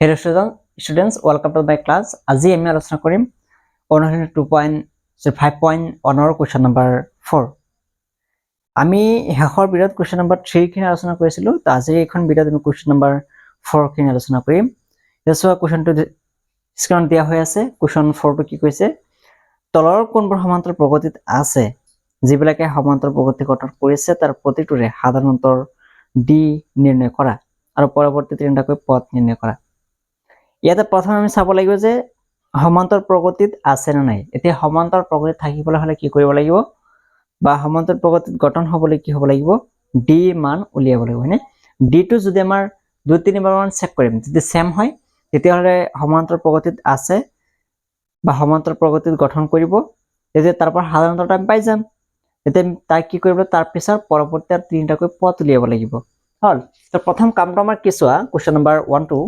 Hello students, welcome to my class. আজি আমি আলোচনা কৰিম অনুশীলনী 5.1 question number 4. আমি শেষৰ ভিডিঅ'ত question number 3 খিনি আলোচনা কৰিছিলো। তো আজি এইখন ভিডিঅ'ত আমি question number 4 খিনি আলোচনা কৰিম। এছৱা কোৱেশ্চনটো স্ক্ৰীনত দিয়া হৈ আছে। question 4 টো কি কৈছে? তলৰ কোনবোৰ সমান্তৰাল প্ৰগতিত আছে যিবিলাকে সমান্তৰাল প্ৰগতি গঠন কৰিছে তাৰ প্ৰতিটোৰে সাধাৰণ অন্তৰ d নিৰ্ণয় কৰা আৰু পৰৱৰ্তী তিনিটাকৈ পথ নিৰ্ণয় কৰা। ইয়াতে প্ৰথমে আমি চাব লাগিব যে সমান্তৰাল প্ৰগতিত আছে না নাই। এতিয়া সমান্তৰাল প্ৰগতিত থাকিবলৈ হলে কি কৰিব লাগিব বা সমান্তৰাল প্ৰগতিত গঠন হ'বলৈ কি হ'ব লাগিব d মান উলিয়াব লাগিব হয়নে। d টো যদি আমাৰ 2-3 বাৰ মান চেক কৰিম যদি সেম হয় তেতিয়াহলে সমান্তৰাল প্ৰগতিত আছে বা সমান্তৰাল প্ৰগতিত গঠন কৰিব তেতিয়া তাৰ পৰা সাধাৰণ অন্তৰটো আমি পাই যাম। তেতিয়া তাক কি কৰিব তাৰ পিছত পৰৱৰ্তী তিনিটাকৈ পথ উলিয়াব লাগিব। হল তো প্ৰথম কামটো আমাৰ কি চোৱা কোৱেশ্চন নম্বৰ 1 2।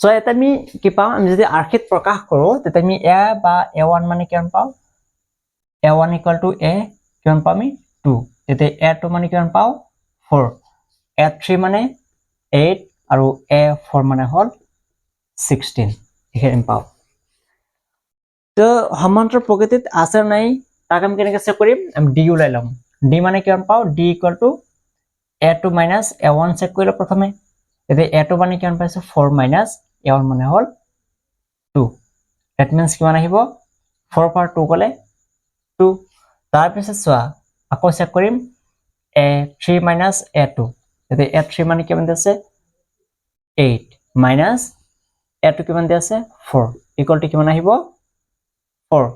So এটা আমি কি পাও আমি যদি আৰ্কিত প্ৰকাশ কৰো তেতিয়া আমি a বা a1 মানে কিমান পাও a1 = a কিমান পাম আমি 2 তেতিয়া a2 মানে কিমান পাও 4 a3 মানে 8 আৰু a4 মানে হল 16 এখানে পাও। তো সমান্তৰাল প্ৰগতিত আছে নাই তাক আমি কেনেকৈ চেক কৰিম আমি d উলাই লম। d মানে কিমান পাও d = a2 - a1 চেক কৰিলো প্ৰথমে তেতিয়া a2 মানে কিমান পাইছো 4 - a1 মানে হল 2 that means কিমান আহিব 4 পৰা 2 গলে 2 তাৰ পিছত চোৱা আকৌ চেক কৰিম a3 - a2 তেতিয়া a3 মানে কিমান আছে 8 minus a2 কিমান দি আছে 4 equal to কিমান আহিব 4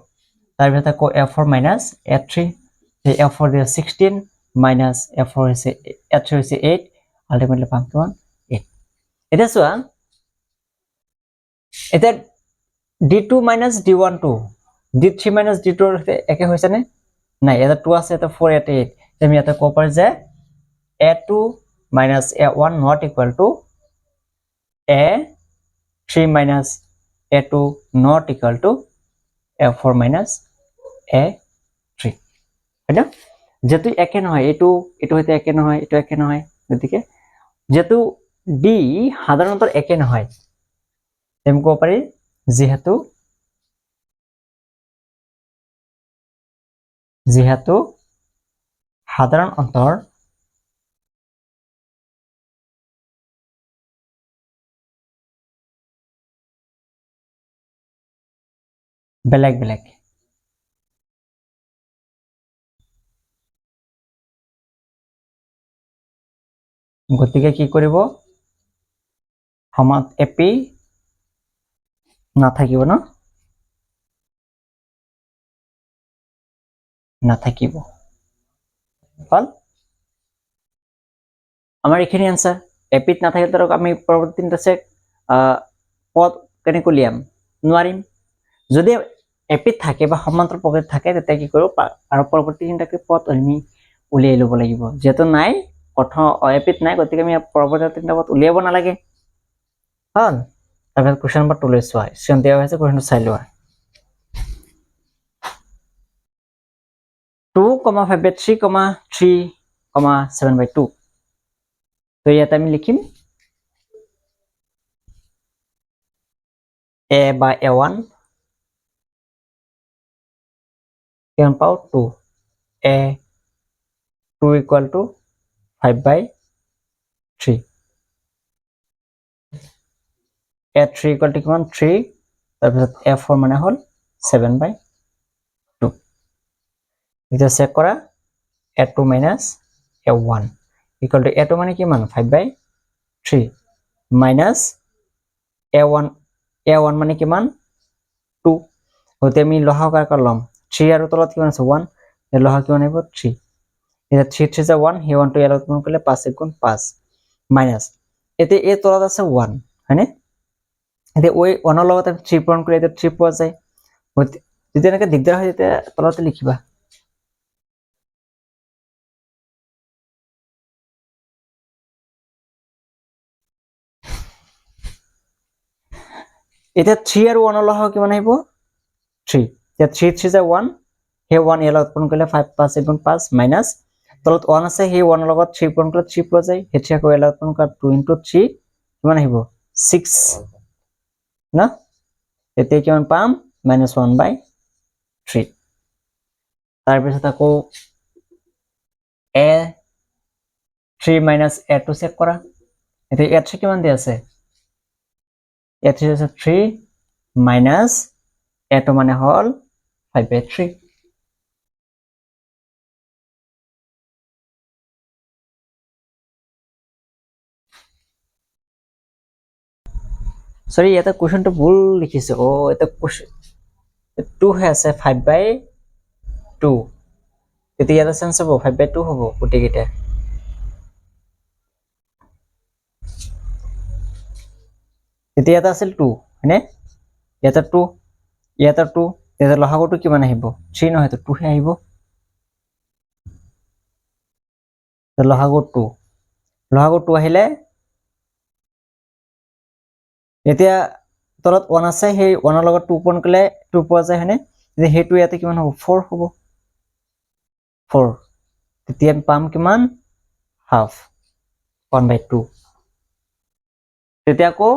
তাৰ পিছত আকৌ a4 - a3 a4 দিয়ে 16 minus a4 হৈছে a3 হৈছে 8 ultimately পাম কিমান 8 এটা চোৱা এটা d2 - d1 2 d3 - d2 একে হৈছে নে নাই এটা 2 আছে এটা 4 এটা 8 আমি এটা ক'ব পাৰো যে a2 - a1 not equal to a3 - a2 not equal to a4 - a3 হয় না যেটো একে নহয় এটো হইতে একে নহয় এটো একে নহয় গতিকে যেটো d সাধাৰণত একে নহয় তেম ক'ব পাৰি যেহেতু সাধাৰণ অন্তৰ বেলেগ বেলেগ গতিকে কি কৰিব সমাত এপি নাথাকিব ন নাথাকিব হল আমাৰ এখিনি আনসাৰ এপিত নাথাকিলে ধৰক আমি পৰৱৰ্তী তিনিটা চেক পথ কেনেকৈ উলিয়াম নোৱাৰিম যদি এপিত থাকে বা সমান্তৰাল প্ৰগতিত থাকে তেতিয়া কি কৰিব আৰু পৰৱৰ্তী তিনিটাকৈ পথ আমি উলিয়াই ল'ব লাগিব যেটো নাই প্ৰথম এপিত নাই গতিকে আমি পৰৱৰ্তী তিনিটা পথ উলিয়াব নালাগে হল তাৰপিছত কোৱেশ্চন নম্বৰ 2 লৈ চোৱা স্ক্ৰীন দিয়া হৈছে কোৱেশ্চনটো চাই লোৱা 2,5/3,3,7/2 তো ইয়াত আমি লিখিম a বা a1 কিমান পাও 2 a2 = 5/3 a3 = কিমান 3 তাৰপিছত a4 মানে হল 7/2 এটা চেক কৰা a2 - a1 equal to a2 মানে কিমান 5/3 minus a1 মানে কিমান 2 হতে আমি লহাকাৰ কৰলাম 3 আৰু তলত কিমান আছে 1 এ লহা কিমান আহিব 3 এটা 3 3 যা 1 হে 1 টো ইয়াত গুণ কৰিলে 5 * 5 মাইনাস এতে এ তলত আছে 1 হয়নে এতে ওই 1 ৰ লগত 3 পূৰণ কৰি এতে 3 পোৱা যায় যদি এনেকৈ দিগদাৰ হয় তেতিয়া তলতে লিখিবা এটা 3 আৰু 1 ৰ লহা কিমান আহিব 3 এতিয়া 3 3 যা 1 হে 1 ইয়াত পূৰণ কৰিলে 5 5 * 5 মাইনাস তলত 1 আছে হে 1 ৰ লগত 3 পূৰণ কৰিলে 3 পোৱা যায় হে 3 আকৌ ইয়াত পূৰণ কৰা 2 * 3 কিমান আহিব 6 না তেতিয়া কিমান পাম -1/3 তাৰপিছত আকৌ a3 - a2 চেক কৰা এতিয়া a3 কিমান দি আছে a3 আছে 3 minus a2 মানে হল 5/3 সরি এটা কোশ্চেনটো ভুল লিখিছে ও এটা কোশ্চেন 2 হে আছে 5/2 তেতিয়া এটা সেন্স হ'ব 5/2 হ'ব গুটিকেইটা তেতিয়া এটা আছিল 2 হয়নে এটা 2 এটা 2 এটা লহাগটো কিমান আহিব 3 নহয় তো 2 হে আহিব লহাগু 2 আহিলে এতিয়া তলত 1 আছে সেই 1 ৰ লগত 2 পূৰণ কৰিলে 2 পোৱা যায় হয়নে যে হেতু ইয়াতে কিমান হ'ব 4 হ'ব 4 তেতিয়া পাম কিমান হাফ 1/2 তেতিয়া আকৌ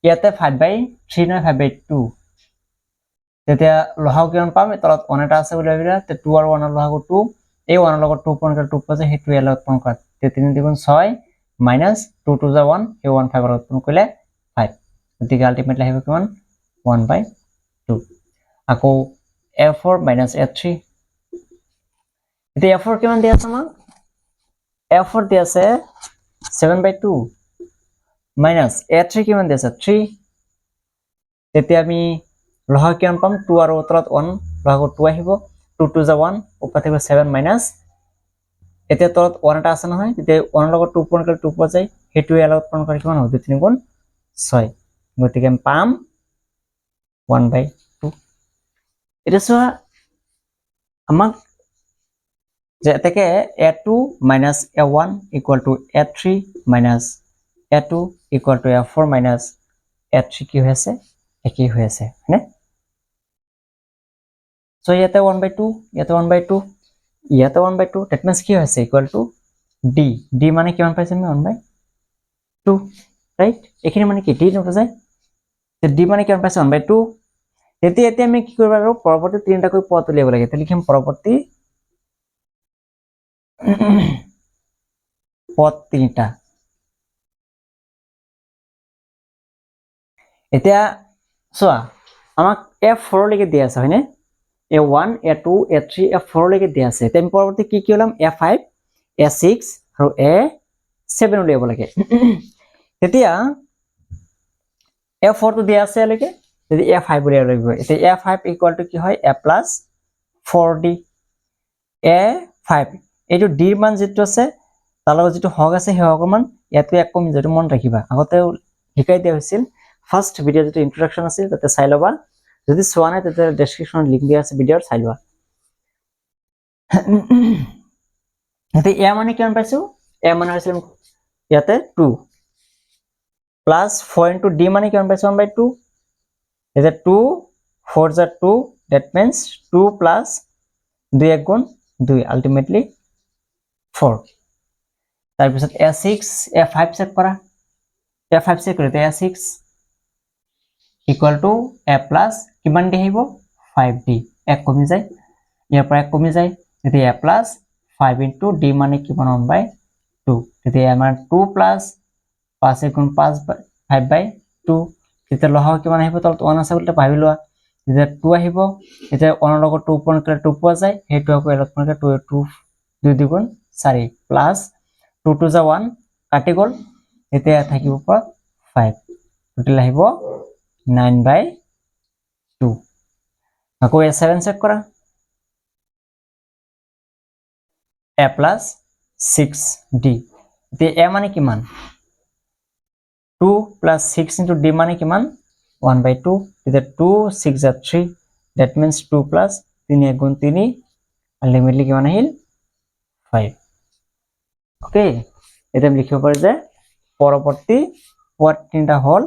ইয়াতে 5/3 নহয় 5/2 তেতিয়া লহাগু কিমান পাম তলত 1 এটা আছে বুলি ভাবিলা তে 2 আৰু 1 ৰ লহাগু 2 এই 1 ৰ লগত 2 পূৰণ কৰিলে 2 পোৱা যায় হেতু ইয়াৰ লগত পূৰণ কৰা তে 3 × 6 minus 2 to the 1 এই 1 5 ৰ লগত পূৰণ কৰিলে 5 গতিকে আলটিমেটলি আহিব কিমান 1/2 আকৌ a4 minus a3 এতিয়া a4 কিমান দিয়া আছে আমাক a4 দিয়া আছে 7/2 minus a3 কিমান দিয়া আছে 3 তেতিয়া আমি লহাগু কিমান পাম 2 আৰু তলত 1 লহাগু 2 আহিব 2 to the 1 ওপৰত থাকিব 7 minus এতিয়া তলত 1 এটা আছে নহয় তেতিয়া 1 ৰ লগত 2 পূৰণ কৰিলে 2 পোৱা যায় হেতু ইয়াৰ লগত পূৰণ কৰি কিমান হ'ব 2 3 গুণ 6 গতিকে আমি পাম 1/2 এটা চোৱা আমাক যে এটাকে a2 minus a1 equal to a3 minus a2 equal to a4 minus a3 কি হৈ আছে একই হৈ আছে হয়নে সো ইয়াতে 1/2 ইয়াতে 1/2 ইয়াতে 1/2 that means কি হৈছে equal to d মানে কিমান পাইছে আমি 1/2 রাইট এখানে মানে কি d নটো যায় তে d মানে কিমান পাইছে 1/2 তেতিয়া এতিয়া আমি কি কৰিব লাগিব পৰৱৰ্তী তিনিটা কৈ পদ উলিয়াব লাগে তে লিখিম পৰৱৰ্তী পদ তিনিটা এতিয়া চোৱা আমাক f4 লৈকে দিয়া আছে হয়নে a1 a2 a3 f4 লৈকে দিয়া আছে তেম পৰৱৰ্তী কি কি ওলাম a5 a6 আৰু a7 উলিয়াব লাগে তেতিয়া a4 টো দিয়া আছে লৈকে যদি a5 উলিয়াব লাগিব এতিয়া a5 ইকুয়াল টু কি হয় a plus 4d a5 এইটো d ৰ মান যেটো আছে তাৰ লগত যেটো হগ আছে সেই হগৰ মান ইয়াতে এক কমি যেটো মন ৰাখিবা আগতে শিকাই দিয়া হৈছিল ফাৰ্স্ট ভিডিও যেটো ইন্ট্ৰোডাকশন আছিল তাতে চাই লবা যদি চোৱা নাই তাতে ডেসক্ৰিপশনত লিংক দিয়া আছে ভিডিওৰ চাই লোৱা এতে a মানে কিমান পাইছো a মানে হৈছিল ইয়াতে 2 plus 4 into d মানে কিমান পাইছো 1/2 is a 2 4 is a 2 that means 2 plus 2 এক গুণ 2 ultimately 4 তাৰপিছত a6 a5 চেক কৰা a5 চেক কৰিলে a6 equal to a plus কিমান দি আহিব 5d এক কমি যায় ইয়াৰ পৰা এক কমি যায় তেতিয়া a plus 5 into d মানে কিমান 1/2 তেতিয়া আমাৰ 2 plus 5 গুণ 5/2 তেতিয়া লহাগু কিমান আহিব তলত 1 আছে বুলি ভাবি লোৱা যেতিয়া 2 আহিব এতিয়া 1 ৰ লগত 2 পূৰণ কৰিলে 2 পোৱা যায় হেতু আকৌ এলত পূৰণ কৰিলে 2 2 গুণ 4 প্লাস 2 to the 1 কাটি গল এতিয়া থাকিব পৰা 5 টোটাল আহিব 9/2 আকৌ a7 চেক কৰা a plus 6d এতিয়া a মানে কিমান 2 plus 6 into d মানে কিমান 1/2 তেতিয়া 2 6 are 3 that means 2 plus 3 এক গুণ 3 ultimately কিমান আহিল 5 ওকে এটা আমি লিখিব পাৰো যে পৰৱৰ্তী পদ তিনিটা হল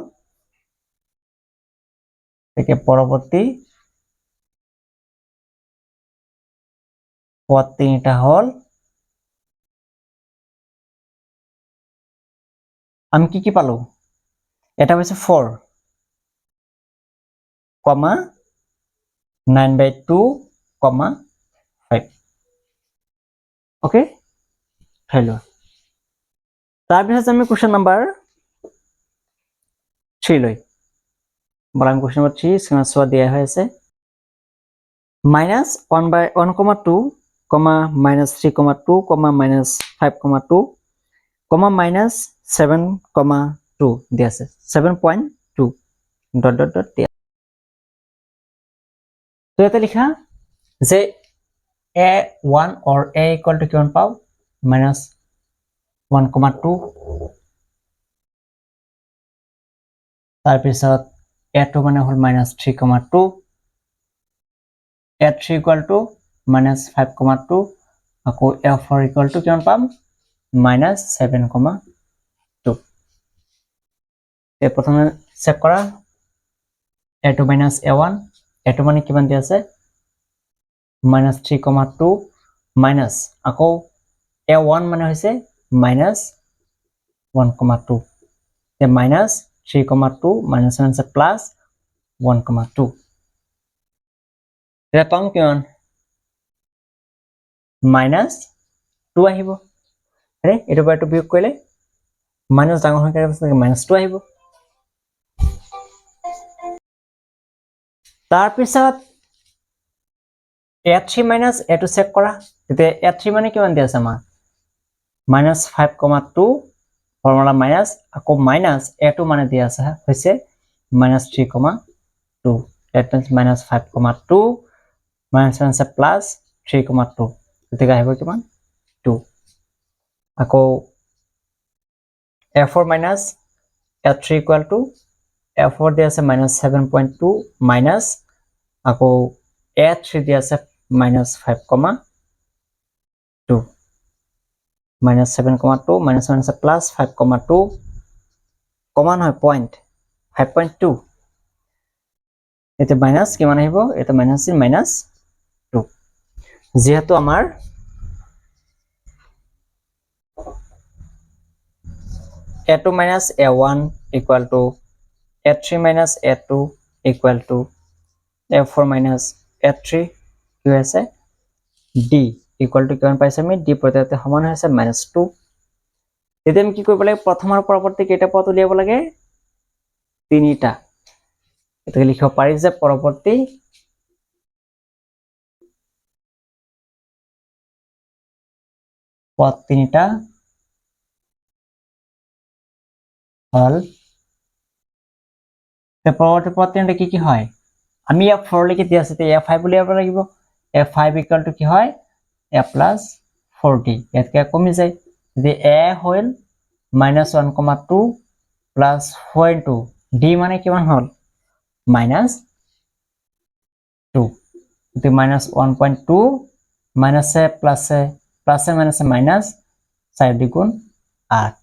একে পৰৱৰ্তী পদ তিনিটা হল আমি কি পালো এটা হৈছে 4 কমা 9/2 কমা 5 ওকে থৈলো তাৰপিছত আমি কোৱেশ্চন নাম্বাৰ 3 লৈ বলাম কোৱেশ্চন নাম্বাৰ 3 স্ক্ৰীনত চোৱা দিয়া হৈ আছে -1/1,2 -3,2 -5,2 -7,2 দিয়া আছে 7.2 ডট ডট ডট দিয়া তো এটা লিখা যে a1 or a equal to কিমান পাও -1,2 তাৰপিছত a2 মানে হল -3,2 a3 equal to -5,2 আকৌ a4 equal to কিমান পাম -7,2 এই প্ৰথমে চেক কৰা a2 a1 a2 মানে কিমান দিয়া আছে -3,2 মাইনাস আকৌ a1 মানে হৈছে -1,2 তে -3,2 মাইনাস আছে প্লাস 1,2 এটা পাম কিমান -2 আহিব আৰে এটো বাৰ টু বিয়োগ কৰিলে মাইনাস ডাঙৰ হৈ গ'লে -2 আহিব তাৰ পিছত a3 minus a2 চেক কৰা তেতিয়া a3 মানে কিমান দিয়া আছে আমাৰ -5,2 ফৰ্মুলা মাইনাস আকৌ মাইনাস a2 মানে দিয়া আছে হৈছে -3,2 that means -5,2 minus plus 3,2 তেতিয়া আহিব কিমান 2 আকৌ a4 minus a3 equal to a4 দিয়া আছে -7.2 minus আকৌ a3 দিয়া আছে -5,2 -7.2 minus 1 is plus 5,2 কমন হয় পয়েন্ট 5.2 এটা মাইনাস কিমান আহিব এটা মাইনাস -2 যেহেতু আমাৰ a2 minus a1 equal to a3 minus a2 equal to a4 minus a3 কি আছে d equal to কিমান পাইছে আমি d প্ৰত্যেকতে সমান হৈছে -2 তেতিয়া আমি কি কৰিব লাগে প্ৰথমৰ পৰৱৰ্তী কেইটা পদ উলিয়াব লাগে তিনিটা এটা লিখিব পাৰি যে পৰৱৰ্তী পদ তিনিটা হল তে পৰৱৰ্তী পদ তিনিটা কি হয় আমি a4 লৈকে দিয়া আছে তে a5 উলিয়াব লাগিব a5 equal to কি হয় a plus 4d ইয়াতকে কমি যায় যদি a হল -1,2 plus 4 d মানে কিমান হল -2 যদি -1.2 minus a plus a minus a minus 4 দ্বিগুণ 8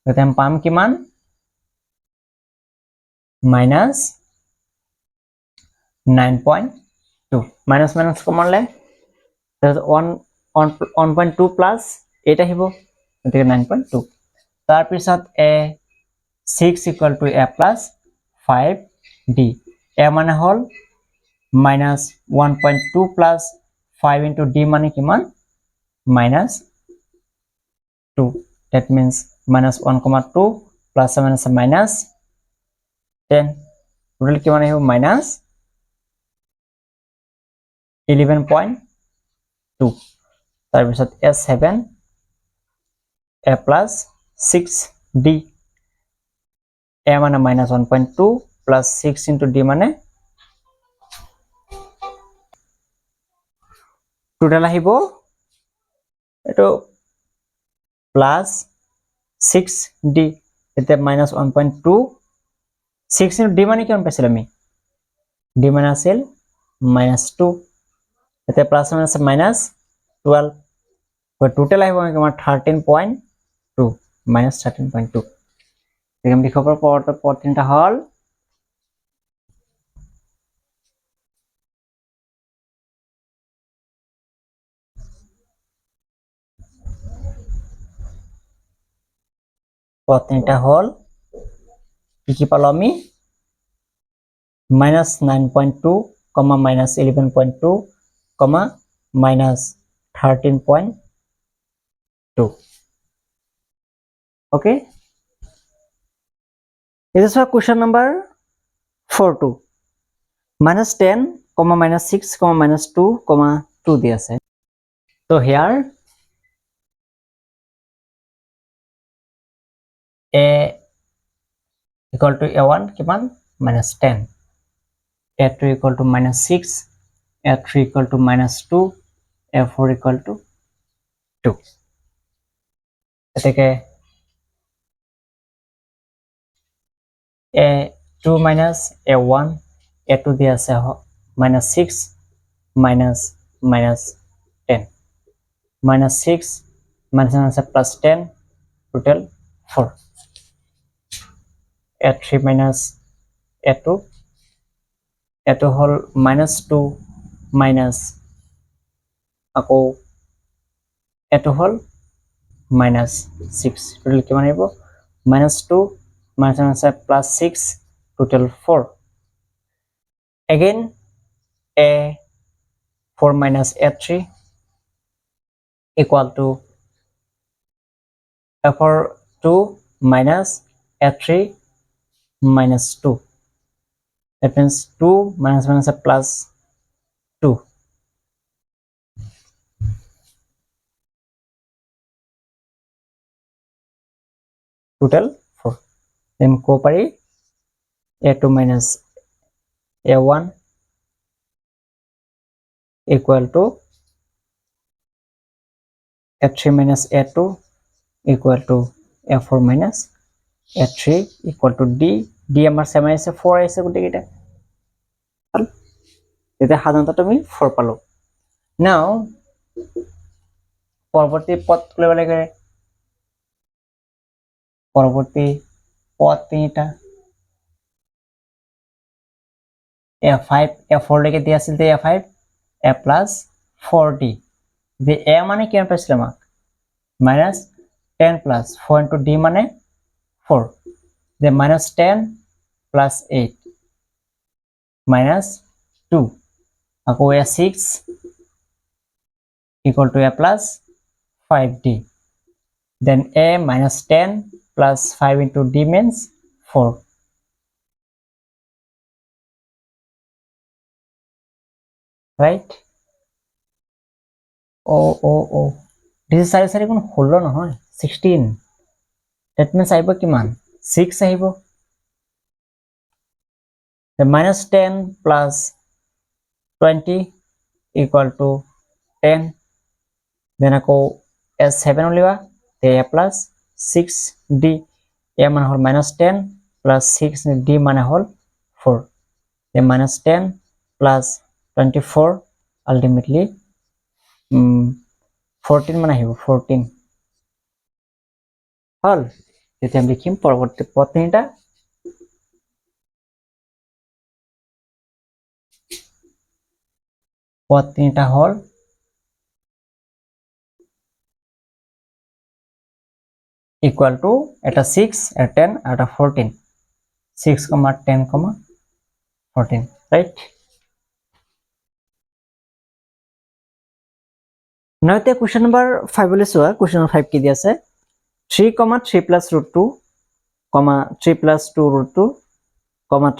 তেতিয়া আমি পাম কিমান -9.2 minus minus কমন লে 1.2 plus 8 আহিব গতিকে 9.2 তাৰ পিছত a 6 equal to a plus 5d a মানে হল -1.2 plus 5 into d মানে কিমান -2 that means -1,2 plus a minus a minus 10 total কিমান আহিব -11.2 তাৰ পিছত a7 a plus 6d a মানে -1.2 plus 6 into d মানে total আহিব এটো plus 6d এটা -1.2 6 into d মানে কিমান পাইছিল আমি d মানে আছিল -2 এটা প্লাস মাইনাস -12 টোটাল আহিব আমাৰ 13.2 -13.2 এখানে লিখব পরবর্তী পদ তিনটা হল পদ তিনিটা হল কি পালো আমি -9.2, -11.2, -13.2. Okay. This is for question number 42. -10, -6, -2, -2 দিয়া আছে. So here a equal to a1 কিমান -10, a2 equal to -6, a3 equal to -2, a4 equal to 2. এটাকে a2 minus a1, a2 দিয়া আছে -6 -10, -6 +10, total 4. a3 minus a2, a2 হল -2 minus আকৌ a2 হল -6, total কিমান আহিব -2 +6, total 4. Again a4 minus a3 equal to a4 2 minus a3 minus 2. That means 2 minus plus 2. Total 4. Then go pari a2 minus a1 equal to a3 minus a2 equal to a4 minus a3 equal to d. d আমার same আছে 4 আছে গুটি কিটা এটা সাধারণত তুমি 4 পালো। নাও পরবর্তী পদ তুলে লাগে পরবর্তী পদ তিনটা a5 a4 লেকে দিয়া আছিল তে a5 a plus 4d যে a মানে কি পাইছিল আমাক -10 plus 4 into d মানে 4 যে -10 plus 8 -2 আকৌ a6 equal to a plus 5d, then a -10 plus 5 into d means 4. Right? Oh. This is sari কোন হলো নহয় 16. That means আহিব কিমান 6 আহিব। The -10 plus 20 equal to 10. Then আকৌ a7 উলিবা তে a plus 6d, a মানে হল -10 plus 6d মানে হল 4. Then -10 plus 24 ultimately 14 মানে আহিব 14 হল। তেতিয়া আমি লিখিম পৰৱৰ্তী পদ তিনিটা হল equal to এটা 6 এটা 10 আর এটা 14, 6, 10, 14, right? Now the question number 5 বলে সোয়া question number 5 কি দি আছে 3, 3 plus root 2, 3 plus 2 root 2,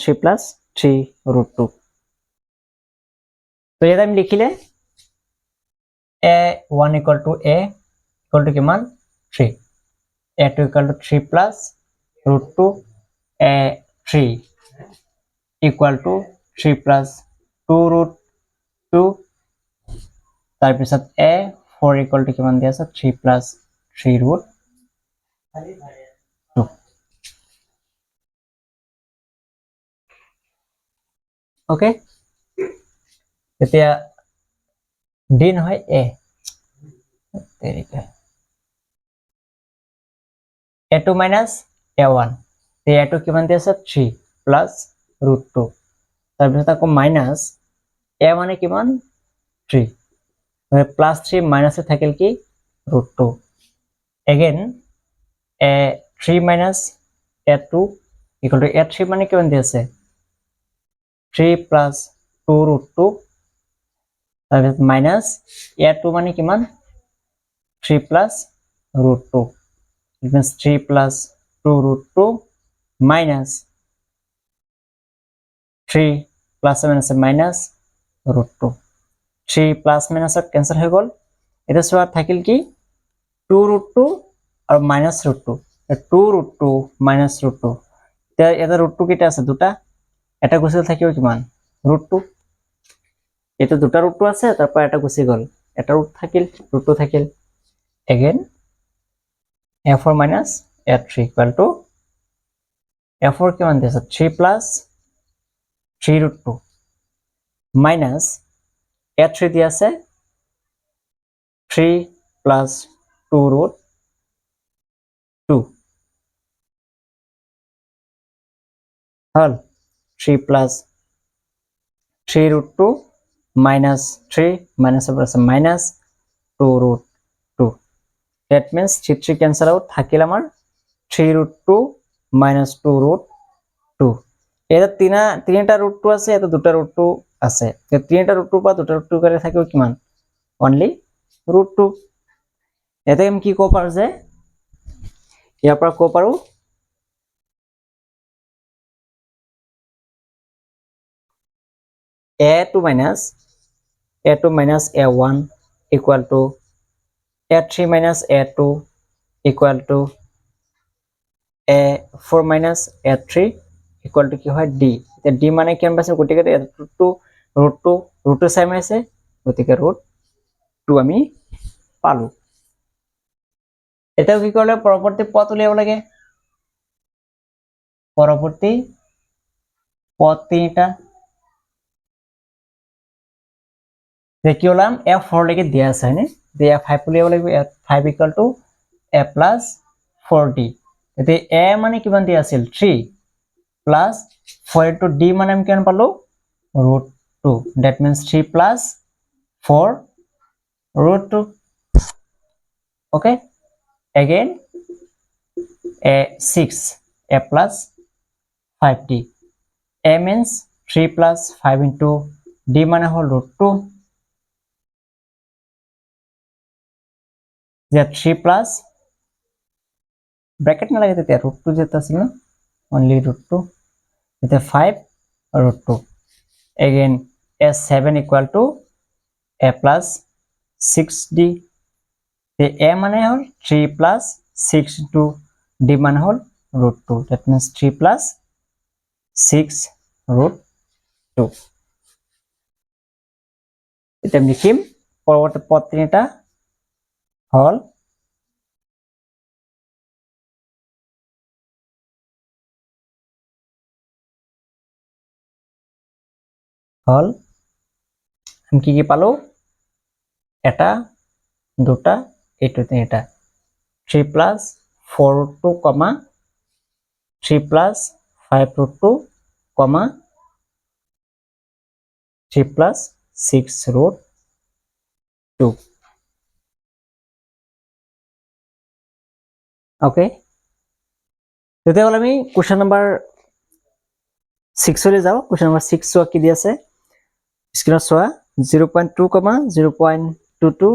3 plus 3 root 2. তো এটা আমি লিখিলে a1 equal to a equal to কিমান 3, a2 equal to 3 plus root 2, a3 equal to 3 plus 2 root 2, তাৰপিছত a4 equal to কিমান দিয়া আছে 3 plus 3 root 2. Okay, এতিয়া d নহয় a, a2 minus a1 তে a2 কিমান দিয়া আছে 3 plus root 2, তাৰপিছত আকৌ minus a মানে কিমান 3 plus 3 minus এ থাকিল কি root 2, again 3 minus a2 equal to a3 মানে কিমান দি আছে 3 plus 2 root 2 তাৰপিছত minus a2 মানে কিমান 3 plus root 2 it means 3 plus 2 root 2 minus 3 plus minus minus root 2 3 plus minus cancel হৈ গল এটা সোয়া থাকিল কি 2 root 2 আৰু minus root 2 2 root 2 minus root 2 এটা root 2 কিটা আছে দুটা এটা গুছিল থাকিব কিমান root 2 এটা দুটা root 2 আছে তারপর এটা গুছি গল এটা root থাকিল root 2 থাকিল again a4 minus a3 equal to a4 কিমান দিছে 3 plus 3 root 2 minus a3 দিয়া আছে 3 plus 2 root 2 hall 3 plus 3 root 2 minus 3 minus over minus 2 root 2 that means 3 cancel out থাকিল আমার 3 root 2 minus 2 root 2 এটা তিনটা root 2 আছে এটা দুটা root 2 আছে তিনটা root 2 বা দুটা root 2 করে থাকিব কিমান only root 2 এতে আমি কি কব পাৰো যে ইয়াৰ পৰা কব পাৰো a2 minus a1 equal to a3 minus a2 equal to a4 minus a3 equal to কি হয় d এটা d মানে কিমান পাইছে গতিকে root 2 সাইন আছে গতিকে root 2 আমি পালো এটাও কি করলে পরবর্তী পথ উলিয়াব লাগে পরবর্তী পথ তিনটা দেখি হলাম f4 লেকে দিয়া আছে হয়নে যে f5 উলিয়াব লাগিব f5 equal to a plus 4d এতে a মানে কিমান দিয়া আছিল 3 plus 4 into d মানে আমি কিমান পালো root 2 that means 3 plus 4 root 2 okay again a6 a plus 5d a means 3 plus 5 into d মানে হল root 2 যে 3 plus bracket না লাগে তেতিয়া root 2 যেটা আছিল না only root 2 এটা 5 root 2 again a7 equal to a plus 6d the a মানে হল 3 plus 6 into d মানে হল root 2 that means 3 plus 6 root 2 এটা লিখিম পরবর্তী পদ তিনটা হল আমি কি পালো এটা দুটা এইটো তিনটা 3 plus 4 root 2 comma 3 plus 5 root 2 comma 3 plus 6 root 2 okay তেতিয়াহ'লে আমি কোৱেশ্চন নম্বৰ 6 লৈ যাও কোৱেশ্চন নম্বৰ 6 চোৱা কি দি আছে স্ক্ৰিনত চোৱা 0.2 0.22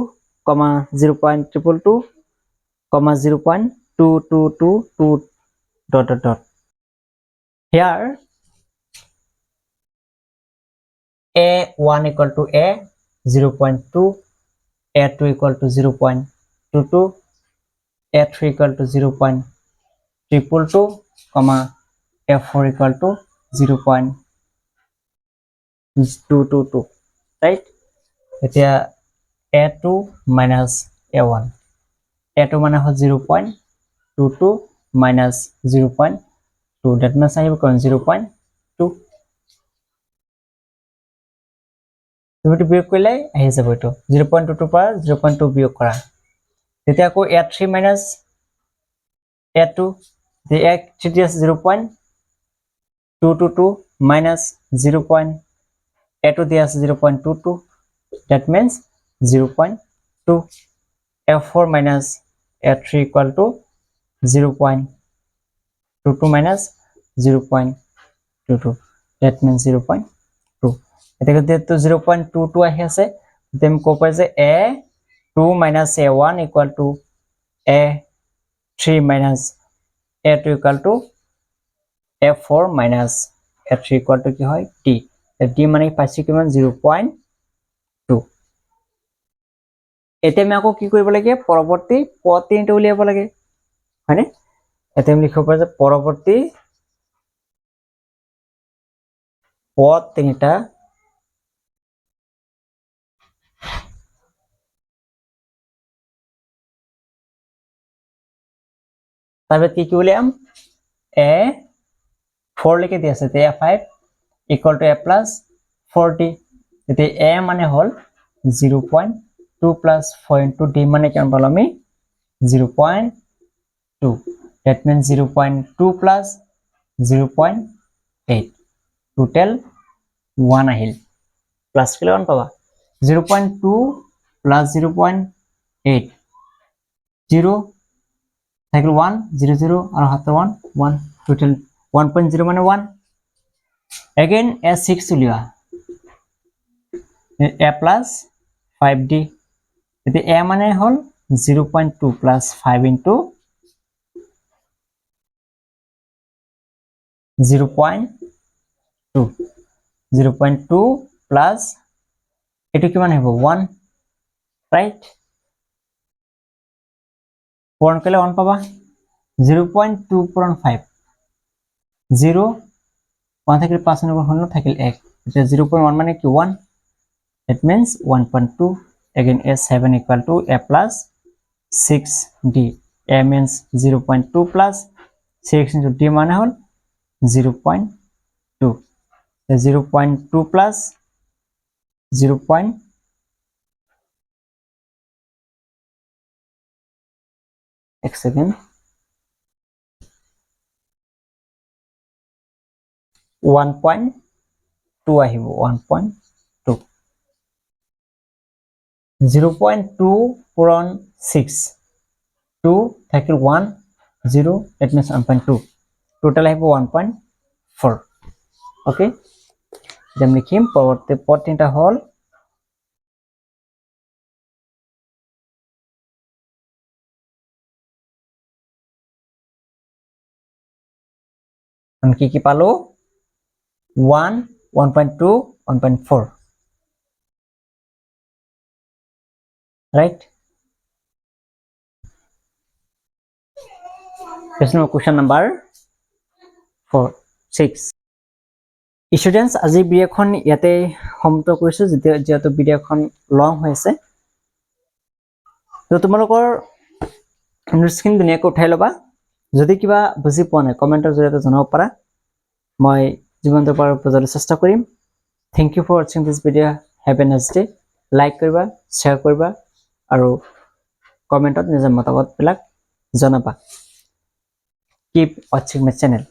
0.222 0.2222 dot dot dot here a1 equal to a 0.2 a2 equal to 0.22 a3 equal to 0.222 comma a4 equal to 0.222 right এতিয়া a2 minus a1 a2 মানে হল 0.22 minus 0.2 that means আহিব কোন 0.2 তুমি তো বিয়োগ কৰিলে আহি যাব এটো 0.22 পৰা 0.2 বিয়োগ কৰা তেতিয়া আকৌ a3 minus a2 the a3 is 0.222 minus 0.a2 is 0.22 that means 0.2 a4 minus a3 equal to 0.2 2 minus 0.22 that means 0.2 এতিয়া যেহেতু 0.22 আহি আছে তেতিয়া আমি ক'ব পাৰি যে a2 minus a1 equal to a3 minus a2 equal to a4 minus a3 equal to কি হয় d d মানে পাইছি কিমান 0.2 এতিয়া আমি আকৌ কি কৰিব লাগে পৰৱৰ্তী পদ তিনিটা উলিয়াব লাগে হয়নে এতিয়া আমি লিখিব পাৰো যে পৰৱৰ্তী পদ তিনিটা তাৰপৰা কি উলিয়াম a4 লিখি দি আছে a5 equal to a plus 40 এতিয়া a মানে হল 0.2 plus 4 into d মানে কিমান পালো আমি 0.2 that means 0.2 plus 0.8 total 1 আহিল plus কিমান পাবা 0.2 plus 0.8 0 থাকিল 1 0 0 আৰু হাতৰ 1 1 total 1.0 মানে 1 again a6 উলিয়া a plus 5d এতিয়া a মানে হল 0.2 plus 5 into 0.2 0.2 plus এটো কিমান হ'ব 1 right 4 কেলে 1 পাবা 0.2 পূৰণ 5 0 1 থাকিল 5 নম্বৰ হল থাকিল 1 এটা 0.1 মানে কি 1 that means 1.2 again a7 equal to a plus 6d a means 0.2 plus 6 into d মানে হল 0.2 0.2 plus 0. এক second 1.2 আহিব 1.2 0.2 পূৰণ 6 2 থাকিল 1 0 that means 1.2 total আহিব 1.4 okay then লিখিম পৰৱৰ্তী পদ তিনিটা হল আমি কি পালো 1 1.2 1.4 right question number 4 6 students আজি ভিডিওখন ইয়াতে সমাপ্ত কৰিছো যেহেতু ভিডিওখন লং হৈছে তো তোমালোকৰ নোটছখিনি ধুনীয়াকৈ উঠাই ল'বা যদি কিবা বুজি পোৱা নাই কমেন্টৰ জৰিয়তে জনাব পাৰা মই যিমানটো পাৰো বুজাবলৈ চেষ্টা কৰিম thank you for watching this video have a nice day like কৰিবা শেয়াৰ কৰিবা আৰু কমেন্টত নিজৰ মতামতবিলাক জনাবা keep watching my channel